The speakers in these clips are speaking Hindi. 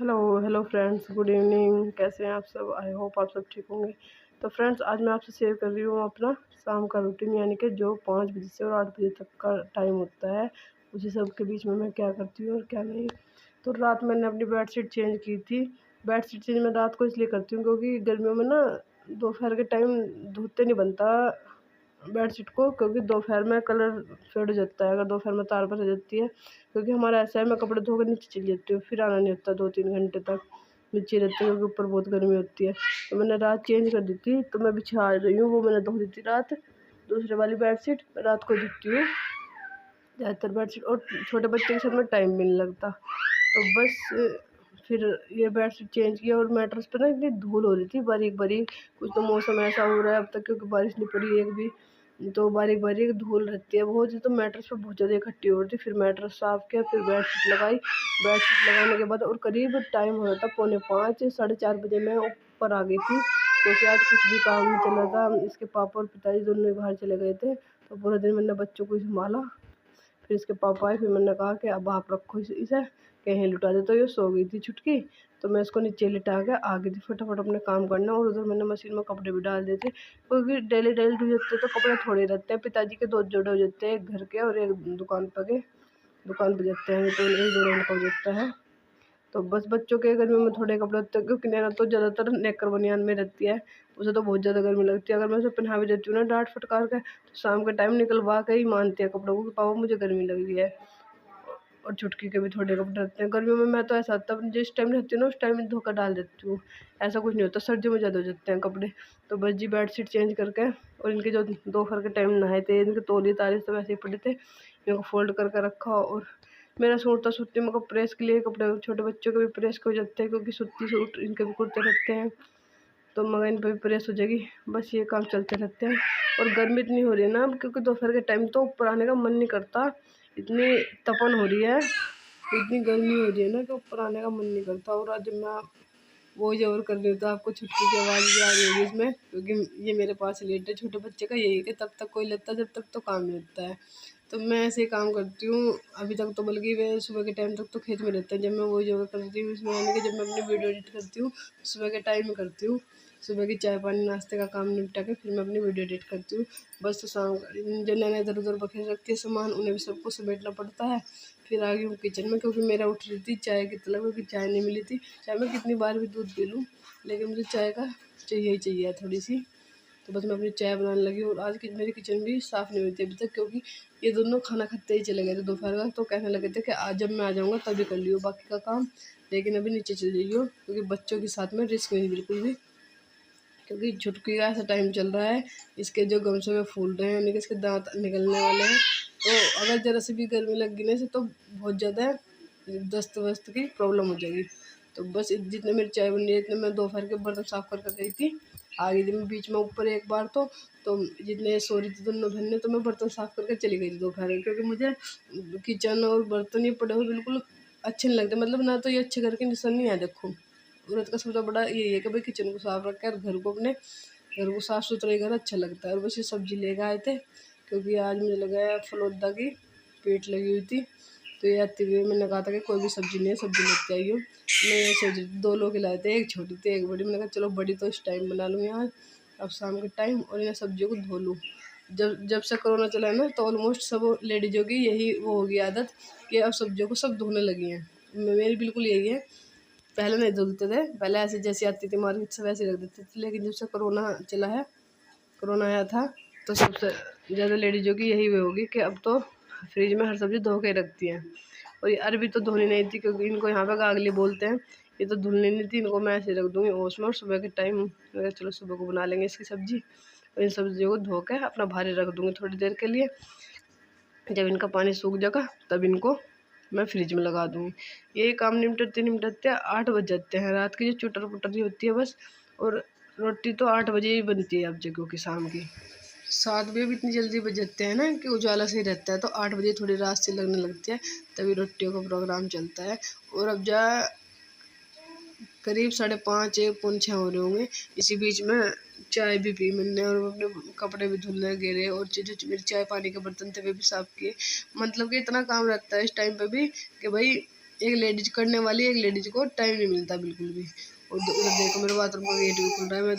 Hello hello friends, good evening. कैसे हैं आप सब? आई होप आप सब ठीक होंगे। तो फ्रेंड्स, आज मैं आपसे शेयर कर रही हूँ अपना शाम का रूटीन, यानी कि जो 5 बजे से और 8 बजे तक का टाइम होता है, उसी सब के बीच में मैं क्या करती हूँ और क्या नहीं। तो रात मैंने अपनी बेडशीट चेंज की थी। बेडशीट चेंज मैं रात को इसलिए करती हूँ क्योंकि गर्मियों में ना दोपहर के टाइम धोते नहीं बनता बेडशीट को, क्योंकि दोपहर में कलर फेड हो जाता है अगर दोपहर में तार पर रह जाती है। क्योंकि हमारा ऐसा है, मैं कपड़े धोकर नीचे चली जाती हूँ, फिर आना नहीं होता 2-3 घंटे तक नीचे रहती हूँ, क्योंकि ऊपर बहुत गर्मी होती है। तो मैंने रात चेंज कर दी थी, तो मैं बिछा रही हूँ, वो मैंने धो दी थी रात। दूसरे वाली बेडशीट मैं रात को धोती हूँ ज़्यादातर बेडशीट, और छोटे बच्चे के साथ में टाइम भी नहीं लगता। तो बस फिर ये बेडशीट चेंज किया, और मैट्रेस पे ना इतनी धूल हो रही थी बारीक बारीक। कुछ तो मौसम ऐसा हो रहा है अब तक, क्योंकि बारिश नहीं पड़ी एक भी, तो बारीक बारीक धूल रहती है बहुत ही। तो मैट्रेस पे बहुत ज़्यादा इकट्ठी हो रही थी। फिर मैट्रेस साफ़ किया, फिर बेडशीट लगाई। बेडशीट लगाने के बाद और करीब टाइम हो रहा था 4:45, 4:30 बजे मैं ऊपर आ गई थी, क्योंकि आज कुछ भी काम नहीं चल रहा था। इसके पापा और पिताजी दोनों ही बाहर चले गए थे, तो पूरे दिन मैंने बच्चों को ही संभाला। फिर इसके पापा आए, फिर मैंने कहा कि अब आप रखो इसे, कहीं लुटा दे। तो ये सो गई थी छुटकी, तो मैं इसको नीचे लिटा के आ गई थी फटाफट अपने काम करना। और उधर मैंने मशीन में कपड़े भी डाल दिए थे, क्योंकि डेली डेली धो जाते तो कपड़े थोड़े रहते हैं। पिताजी के 2 जोड़े हो जाते हैं, एक घर के और एक दुकान पे जाते हैं, तो एक जोड़ा उनका हो जाता है। तो बस बच्चों के गर्मियों में थोड़े कपड़े होते हैं, क्योंकि नैना तो ज़्यादातर नेकर बनियान में रहती है, उसे तो बहुत ज़्यादा गर्मी लगती है। अगर मैं उसे पहना भी देती हूँ ना डाँट फटकार के, तो शाम के टाइम निकलवा के ही मानती है कपड़ों को कि पापा मुझे गर्मी लग रही है। और छुटकी के भी थोड़े कपड़े रहते हैं गर्मियों में। मैं तो ऐसा होता है, जिस टाइम रहती हूँ ना उस टाइम धोकर डाल देती हूँ, ऐसा कुछ नहीं होता। सर्दियों में ज़्यादा हो जाते हैं कपड़े। तो बस जी बेडशीट चेंज करके, और इनके जो दोपहर के टाइम नहाए थे, इनके तौलिए तारे सब ऐसे ही पड़े थे, इनको फोल्ड करके रखा। और मेरा सूट था, सूती मेरे को प्रेस के लिए कपड़े छोटे बच्चों के भी प्रेस के हो जाते हैं, क्योंकि सूती सूट इनके भी कुर्ते रहते हैं, तो मगर इन पर भी प्रेस हो जाएगी। बस ये काम चलते रहते हैं। और गर्मी इतनी हो रही है ना अब, क्योंकि दोपहर के टाइम तो ऊपर आने का मन नहीं करता, इतनी तपन हो रही है, इतनी गर्मी हो रही है ना कि ऊपर आने का मन नहीं करता। और आज मैं वो ज़रूर कर रही हूँ, तो आपको छुट्टी की आवाज़ भी आ रही होगी इसमें, क्योंकि ये मेरे पास लेट है। छोटे बच्चे का यही है कि तब तक कोई लेता, जब तक तो काम नहीं होता है। तो मैं ऐसे ही काम करती हूँ अभी तक। तो बल्कि वे सुबह के टाइम तक तो खेत में रहते हैं, जब मैं वो योगा करती हूँ इसमें, यानी कि जब मैं अपनी वीडियो एडिट करती हूँ सुबह के टाइम में करती हूँ। सुबह की चाय पानी नाश्ते का काम निपटा के फिर मैं अपनी वीडियो एडिट करती हूँ। बस तो शाम जो नैना इधर उधर बखेर रखती है सामान, उन्हें भी सबको समेटना पड़ता है। फिर आ गई हूँ किचन में, क्योंकि मेरा उठ रही थी चाय की तलब, क्योंकि चाय नहीं मिली थी। चाहे मैं कितनी बार भी दूध पी लूँ, लेकिन मुझे चाय का चाहिए ही चाहिए थोड़ी सी। तो बस मैं अपनी चाय बनाने लगी। और आज की मेरी किचन भी साफ़ नहीं हुई थी अभी तक, क्योंकि ये दोनों खाना खाते ही चले गए थे दोपहर का। तो कहने लगे थे कि आज जब मैं आ जाऊँगा तभी कर लियो बाकी का काम, लेकिन अभी नीचे चल जाइयो, क्योंकि बच्चों के साथ में रिस्क नहीं बिल्कुल भी। क्योंकि छुटकी का ऐसा टाइम चल रहा है, इसके जो गमछे में फूल रहे हैं, यानी कि इसके दांत निकलने वाले हैं। तो अगर ज़रा से भी गर्मी लग गई ना से, तो बहुत ज़्यादा दस्त वस्त की प्रॉब्लम हो जाएगी। तो बस जितने मेरी चाय बन रही है, इतने मैं दोपहर के बर्तन साफ़ करके गई थी। आ गई थी मैं बीच में ऊपर एक बार, तो जितने सो रही थी दोनों बहनें, तो मैं बर्तन साफ़ करके चली गई थी दोपहर में, क्योंकि मुझे किचन और बर्तन ये पड़े हुए बिल्कुल अच्छे नहीं लगते। मतलब ना तो ये अच्छे घर के निशान नहीं है। देखो, औरत का सबसे बड़ा यही है कि भाई किचन को साफ रखे, और घर को अपने घर को साफ़ सुथरा ही घर अच्छा लगता है। और बस ये सब्ज़ी लेकर आए थे, क्योंकि आज मुझे लगा है फलोदा की पेट लगी हुई थी। तो ये आते हुए मैंने कहा था कि कोई भी सब्ज़ी नहीं है, सब्ज़ी लेते आई हो। मैं ये सोच रही थी 2 लोग लाए थे, एक छोटी थी एक बड़ी। मैंने कहा चलो बड़ी तो इस टाइम बना लूँ यहाँ अब शाम के टाइम, और इन सब्जियों को धो लूँ। जब जब से कोरोना चला है ना, तो ऑलमोस्ट सब लेडीज़ों की यही वो होगी आदत कि अब सब्जियों को सब धोने लगी हैं। मेरी बिल्कुल यही है। पहले नहीं धुलते थे, पहले ऐसे जैसी आती थी मार्केट से वैसे रख देते थे, लेकिन जब से कोरोना चला है, कोरोना आया था, तो सबसे ज़्यादा लेडीज़ों की यही वे होगी कि अब तो फ्रिज में हर सब्ज़ी धो के रखती हैं। और ये अरबी तो धोनी नहीं थी, क्योंकि इनको यहाँ पे गागली बोलते हैं, ये तो धुलनी नहीं थी। इनको मैं ऐसे रख दूँगी ओस में, और सुबह के टाइम चलो सुबह को बना लेंगे इसकी सब्ज़ी। और इन सब्जियों को धो के अपना भारी रख दूँगी थोड़ी देर के लिए। जब इनका पानी सूख जाएगा तब इनको मैं फ्रिज में लगा दूँगी। यही काम निपटते निपटते 8 बज जाते हैं रात की, जो चुटर पुटर होती है बस। और रोटी तो 8 बजे ही बनती है अब जगहों की शाम की। 7 बजे भी इतनी जल्दी बज जाते हैं ना कि उजाला सही रहता है, तो 8 बजे थोड़ी रात से लगने लगती है, तभी रोटियों का प्रोग्राम चलता है। और अब जा करीब 5:30 1 पौने 6 हो रहे होंगे। इसी बीच में चाय भी पी मैंने, और अपने कपड़े भी धुलने गिरे, और जो मेरे चाय पानी के बर्तन थे वे भी साफ़ किए। मतलब कि इतना काम रहता है इस टाइम पे भी कि भाई एक लेडीज करने वाली, एक लेडीज को टाइम नहीं मिलता बिल्कुल भी। और उधर देखो मेरे बाथरूम का गेट भी खुल रहा है, मैं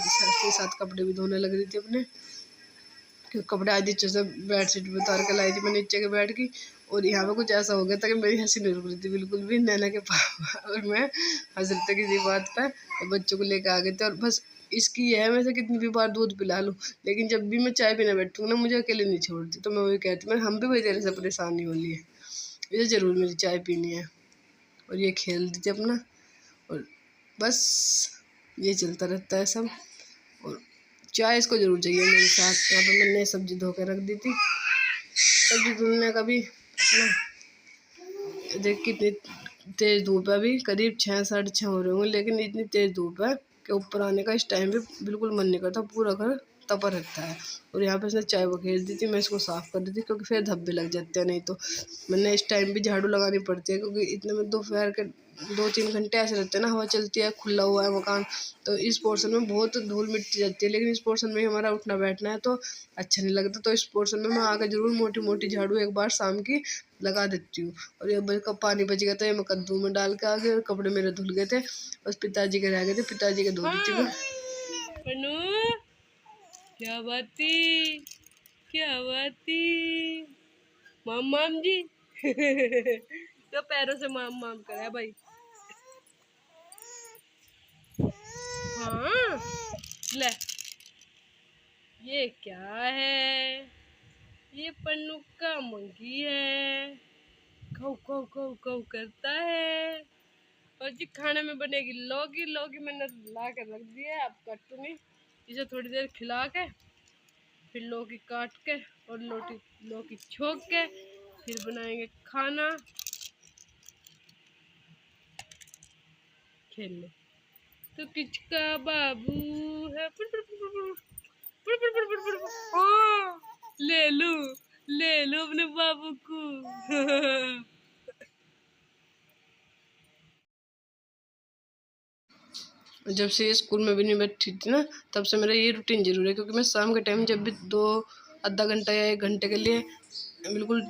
साथ कपड़े भी धोने लग रही थी अपने, क्योंकि कपड़े आज नीचे से बेडशीट भी उतार के लाई थी मैं नीचे के बेड की। और यहाँ पे कुछ ऐसा हो गया था कि मेरी हंसी नहीं रुक रही थी बिल्कुल भी। नैना के पापा और मैं हंस रहे थे किसी बात पर, और बच्चों को लेकर आ गए थे। और बस इसकी है, मैं से कितनी भी बार दूध पिला लूँ, लेकिन जब भी मैं चाय पीने बैठूँ ना, मुझे अकेले नहीं छोड़ती। तो मैं वही कहती मैं हम भी वही तेरे से परेशानी हो रही है, इसे ज़रूर मेरी चाय पीनी है। और ये खेल दी थी अपना, और बस ये चलता रहता है सब। और चाय इसको ज़रूर चाहिए मेरे साथ। यहाँ पर मैंने सब्ज़ी धो के रख दी थी, सब्ज़ी धुलने का भी अपना देख कितनी तेज़ धूप है। अभी करीब 6 साढ़े 6 हो रहे होंगे, लेकिन इतनी तेज़ धूप है कि ऊपर आने का इस टाइम पे बिल्कुल मन नहीं करता, पूरा घर तपा रहता है। और यहाँ पे इसने चाय बखेर दी थी, मैं इसको साफ़ कर दी थी क्योंकि फिर धब्बे लग जाते हैं। नहीं तो मैंने इस टाइम भी झाड़ू लगानी पड़ती है, क्योंकि इतने में दोपहर के 2-3 घंटे ऐसे रहते हैं ना, हवा चलती है, खुला हुआ है मकान, तो इस पोर्शन में बहुत धूल मिट्टी जाती है। लेकिन इस पोर्शन में हमारा उठना बैठना है तो अच्छा नहीं लगता, तो इस पोर्शन में मैं आकर जरूर मोटी मोटी झाड़ू एक बार शाम की लगा देती हूँ। और ये का पानी बच गया था, ये मैं कद्दू में डाल के आ गई, और कपड़े मेरे धुल गए थे, बस पिताजी के रह गए थे, पिताजी के धो दी थी मैं। क्या बाती, क्या बाती माम जी तो पैरों से माम करा है भाई। हाँ ले, ये क्या है, ये पन्नू का मंकी है, खाओ खाओ खाओ खाओ करता है। और जी खाने में बनेगी लौकी, लौकी मैंने ला कर रख दी है, अब कटूंगी इसे थोड़ी देर खिला के, फिर लौकी काट के और लौकी छोक के फिर बनाएंगे खाना। खेल ले तो किचका बाबू है, पुर पुर पुर पुर पुर पुर पुर पुर पुर। हाँ, ले लो अपने बाबू को जब से ये स्कूल में भी नहीं बैठी थी ना, तब से मेरा ये रूटीन जरूर है, क्योंकि मैं शाम के टाइम जब भी आधा घंटा या 1 घंटे के लिए बिल्कुल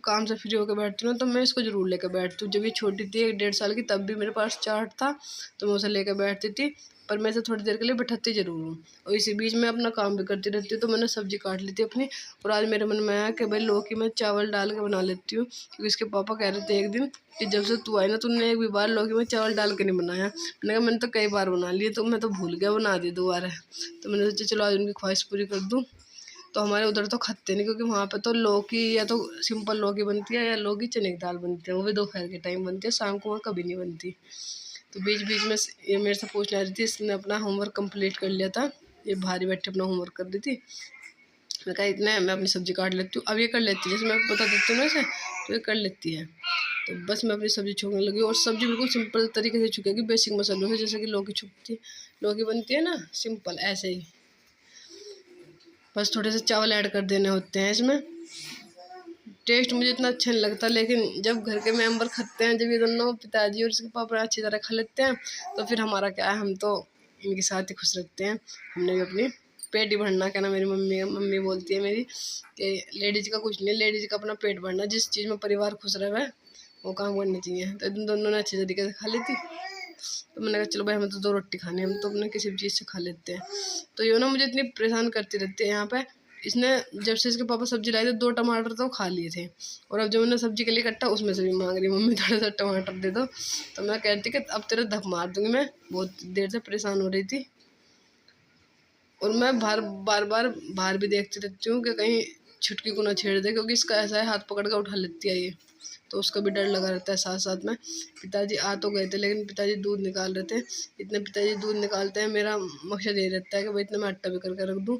काम से फ्री होकर बैठती हूँ, तो मैं इसको ज़रूर लेकर बैठती हूँ। जब ये छोटी थी 1-1.5 साल की, तब भी मेरे पास चार्ट था, तो मैं उसे लेकर बैठती थी, पर मैं इसे थोड़ी देर के लिए बैठाती ज़रूर हूँ। और इसी बीच में अपना काम भी करती रहती हूँ। तो मैंने सब्ज़ी काट ली थी अपनी, और आज मेरे मन में आया कि भाई लौकी में चावल डाल के बना लेती हूँ, क्योंकि इसके पापा कह रहे थे एक दिन कि जब से तू आई ना, तूने एक भी बार लौकी में चावल डाल के नहीं बनाया। मैंने कहा मैंने तो कई बार बना लिए, तो मैं तो भूल गया, बना दी दोबारा। तो मैंने सोचा चलो आज उनकी ख्वाहिश पूरी कर दूँ। तो हमारे उधर तो खाते नहीं, क्योंकि वहाँ पे तो लौकी या तो सिंपल लौकी बनती है, या लौकी चने की दाल बनती है, वो भी दोपहर के टाइम बनती है, शाम को वहाँ कभी नहीं बनती। तो बीच बीच में ये मेरे से पूछने आ रही थी, इसने अपना होमवर्क कंप्लीट कर लिया था, ये भारी बैठे अपना होमवर्क कर रही थी। मैं कहा इतना है, मैं अपनी सब्ज़ी काट लेती हूँ, अब ये कर लेती है, जैसे मैं बता देती हूँ ना इसे, तो ये कर लेती है। तो बस मैं अपनी सब्ज़ी छोड़ने लगी, और सब्ज़ी बिल्कुल सिंपल तरीके से छुकेगी, बेसिक मसालों से, जैसे कि लौकी बनती है ना सिंपल, ऐसे ही। बस थोड़े से चावल ऐड कर देने होते हैं इसमें। टेस्ट मुझे इतना अच्छा नहीं लगता, लेकिन जब घर के मेंबर खाते हैं, जब ये दोनों पिताजी और इसके पापा अच्छी तरह खा लेते हैं, तो फिर हमारा क्या है, हम तो इनके साथ ही खुश रहते हैं। हमने भी अपनी पेट ही भरना, क्या ना मेरी मम्मी बोलती है मेरी कि लेडीज़ का कुछ नहीं, लेडीज़ का अपना पेट भरना, जिस चीज़ में परिवार खुश रहे वो काम करनी चाहिए। तो इन दोनों ने अच्छे तरीके से खा ली थी, तो मैंने कहा चलो भाई हमें तो 2 रोटी खानी है, हम तो अपने किसी भी चीज़ से खा लेते हैं। तो ये ना मुझे इतनी परेशान करती रहती है यहाँ पे। इसने जब से इसके पापा सब्ज़ी लाई थी 2 टमाटर तो खा लिए थे, और अब जो मैंने सब्ज़ी के लिए कट्टा उसमें से भी मांग रही मम्मी थोड़ा सा टमाटर दे दो। तो मैं कहती कि अब तेरे धक मार दूँगी, मैं बहुत देर से परेशान हो रही थी। और मैं बार बार बाहर भी देखती रहती हूँ कि कहीं छुटकी को ना छेड़ दे, क्योंकि इसका ऐसा है हाथ पकड़ कर उठा लेती है ये, तो उसका भी डर लगा रहता है। साथ साथ में पिताजी आ तो गए थे, लेकिन पिताजी दूध निकाल रहे थे। इतने पिताजी दूध निकालते हैं, मेरा मकसद ये रहता है कि भाई इतना मैं आटा भी करके रख दूँ।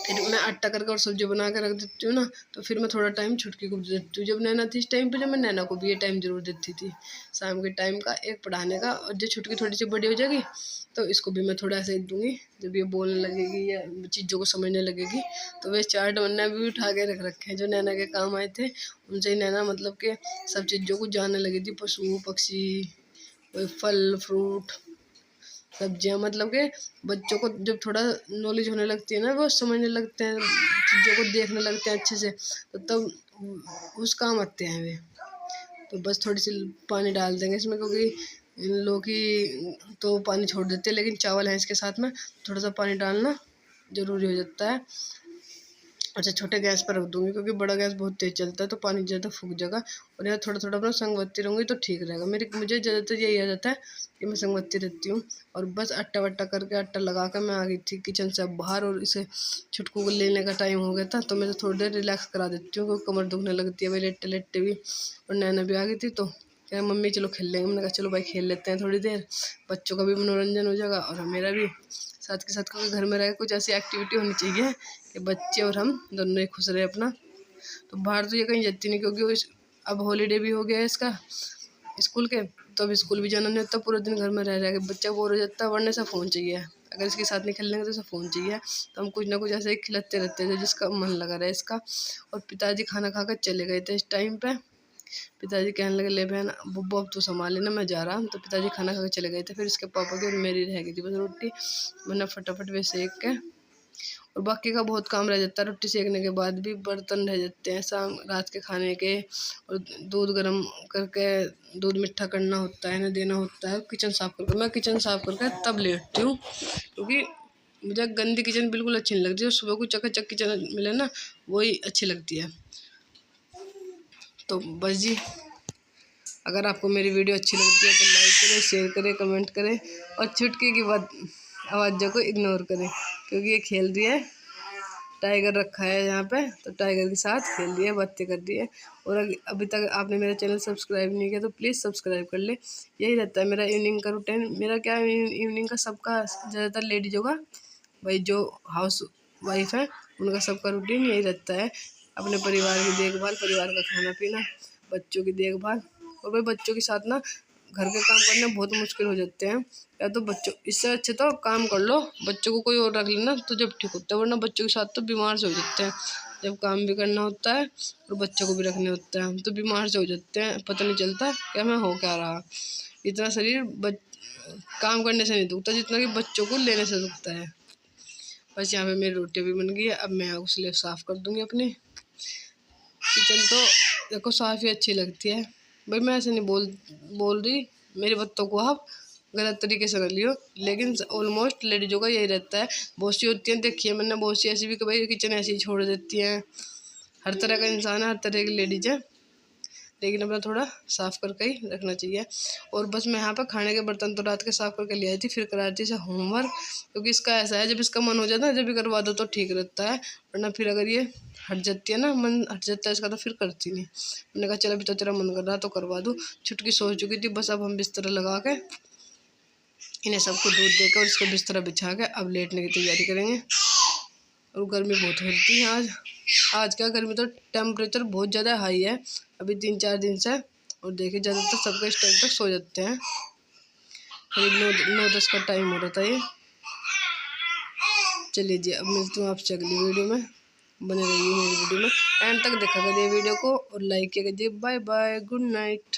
फिर मैं आटा करके और सब्जी बना के रख देती हूँ ना, तो फिर मैं थोड़ा टाइम छुटकी को भी देती हूँ। जब नैना थी इस टाइम पे, जब मैं नैना को भी ये टाइम जरूर देती थी शाम के टाइम का, एक पढ़ाने का, और जो छुटकी थोड़ी सी बड़ी हो जाएगी तो इसको भी मैं थोड़ा ऐसे ही दूँगी। जब ये बोलने लगेगी या चीज़ों को समझने लगेगी, तो वे चार्ट वरना भी उठा के रख रखे हैं जो नैना के काम आए थे। उनसे ही नैना मतलब कि सब चीज़ों को जानने लगी थी, पशु पक्षी, फल फ्रूट सब्जियाँ, मतलब कि बच्चों को जब थोड़ा नॉलेज होने लगती है ना, वो समझने लगते हैं, चीज़ों को देखने लगते हैं अच्छे से, तो तब उस काम आते हैं वे। तो बस थोड़ी सी पानी डाल देंगे इसमें, क्योंकि लौकी तो पानी छोड़ देते हैं, लेकिन चावल है इसके साथ में, थोड़ा सा पानी डालना ज़रूरी हो जाता है। अच्छा, छोटे गैस पर रख दूँगी, क्योंकि बड़ा गैस बहुत तेज़ चलता है तो पानी ज़्यादा फूक जाएगा। और यहाँ थोड़ा थोड़ा अपना संगवत्ती रहूँगी तो ठीक रहेगा। मुझे ज़्यादातर यही आ जाता है कि मैं संगवत्ती रहती हूँ। और बस आटा वट्टा करके, आटा लगा कर मैं आ गई थी किचन से अब बाहर। और इसे छुटकू को लेने का टाइम हो गया था, तो मैं थोड़ी देर रिलैक्स करा देती हूँ, क्योंकि कमर दुखने लगती है भाई लेटे लेटे भी। और नैना भी आ गई थी, तो कह मम्मी चलो खेल लेंगे। मैंने कहा चलो भाई खेल लेते हैं थोड़ी देर, बच्चों का भी मनोरंजन हो जाएगा और मेरा भी। साथ के साथ, क्योंकि घर में रह कुछ ऐसी एक्टिविटी होनी चाहिए कि बच्चे और हम दोनों ही खुश रहे अपना। तो बाहर तो ये कहीं जाती नहीं, क्योंकि अब हॉलीडे भी हो गया है इसका स्कूल के, तो अब स्कूल भी जाना नहीं होता। पूरा दिन घर में रह रह के बच्चा बोर हो जाता है, वरना से फ़ोन चाहिए। अगर इसके साथ नहीं खेलने तो इसे फ़ोन चाहिए। तो हम कुछ ना कुछ ऐसे ही खिलाते रहते थे जिसका मन लगा रहा है इसका। और पिताजी खाना खा कर चले गए थे इस टाइम पे। पिताजी कहने लगे ले बहन बुब्बू अब तू संभाल लेना, मैं जा रहा हूँ। तो पिताजी खाना खा के चले गए थे। फिर इसके पापा की और मेरी रह गई थी बस रोटी। मैंने फटाफट वे सेक के, और बाकी का बहुत काम रह जाता है। रोटी सेकने के बाद भी बर्तन रह जाते हैं शाम रात के खाने के। और दूध गर्म करके दूध मिठा करना होता है, ना देना होता है। किचन साफ़ करके, मैं किचन साफ़ करके तब लेटती हूँ, क्योंकि मुझे गंदी किचन बिल्कुल अच्छी नहीं लगती। सुबह को चकाचक किचन मिले ना, वही अच्छी लगती है। तो बस जी, अगर आपको मेरी वीडियो अच्छी लगती है तो लाइक करें, शेयर करें, कमेंट करें। और चुटकी की आवाज़ों को इग्नोर करें, क्योंकि ये खेल रही है। टाइगर रखा है यहाँ पे, तो टाइगर के साथ खेल रही है, बातें कर रही है। और अभी तक आपने मेरा चैनल सब्सक्राइब नहीं किया तो प्लीज़ सब्सक्राइब कर ले। यही रहता है मेरा इवनिंग का रूटीन। मेरा क्या इवनिंग का सबका, ज़्यादातर लेडीज होगा भाई, जो हाउस वाइफ है उनका सबका रूटीन यही रहता है। अपने परिवार की देखभाल, परिवार का खाना पीना, बच्चों की देखभाल। और भाई बच्चों के साथ ना घर के काम करने बहुत मुश्किल हो जाते हैं। या तो बच्चों, इससे अच्छे तो काम कर लो, बच्चों को कोई और रख लेना तो जब ठीक होता है। वरना बच्चों के साथ तो बीमार से हो जाते हैं। जब काम भी करना होता है और बच्चों को भी रखने होता है तो बीमार से हो जाते हैं, पता नहीं चलता क्या मैं हो क्या रहा। इतना शरीर काम करने से नहीं दुखता जितना कि बच्चों को लेने से दुखता है। बस यहाँ पे मेरी रोटी भी बन गई है, अब मैं उसलिए साफ़ कर दूँगी अपनी किचन। तो देखो साफ़ ही अच्छी लगती है भाई, मैं ऐसे नहीं बोल रही, मेरी बातों को आप गलत तरीके से न लियो। लेकिन ऑलमोस्ट लेडीज़ों का यही रहता है। बहुत सी होती हैं, देखिए मैंने बहुत सी ऐसी भी कि भाई किचन ऐसी ही छोड़ देती हैं। हर तरह का इंसान है, हर तरह की लेडीज है, लेकिन अपना थोड़ा साफ़ करके ही रखना चाहिए। और बस मैं यहाँ पर खाने के बर्तन तो रात के साफ़ करके ले आई थी, फिर करा रही थी इसे होमवर्क। क्योंकि इसका ऐसा है, जब इसका मन हो जाता है जब भी करवा दो तो ठीक रहता है, वरना फिर अगर ये हट जाती है ना, मन हट जाता है इसका, तो फिर करती नहीं। मैंने कहा चल अभी तो तेरा मन कर रहा तो करवा दूँ। छुटकी सो चुकी थी, बस अब हम बिस्तर लगा के इन्हें सबको दूध देकर और इसको बिस्तर बिछा के अब लेटने की तैयारी करेंगे। और गर्मी बहुत होती है आज क्या गर्मी, तो टेम्परेचर बहुत ज़्यादा हाई है अभी 3-4 दिन से। और देखिए ज़्यादातर सबको इस टाइम तक सो जाते हैं, करीब 9-10 का टाइम हो रहा था ये। चलिए जी, अब मिलती हूँ आपसे अगली वीडियो में। बने रहिए मेरी वीडियो में, एंड तक देखा करिए वीडियो को और लाइक किया कीजिए। Bye bye, good night.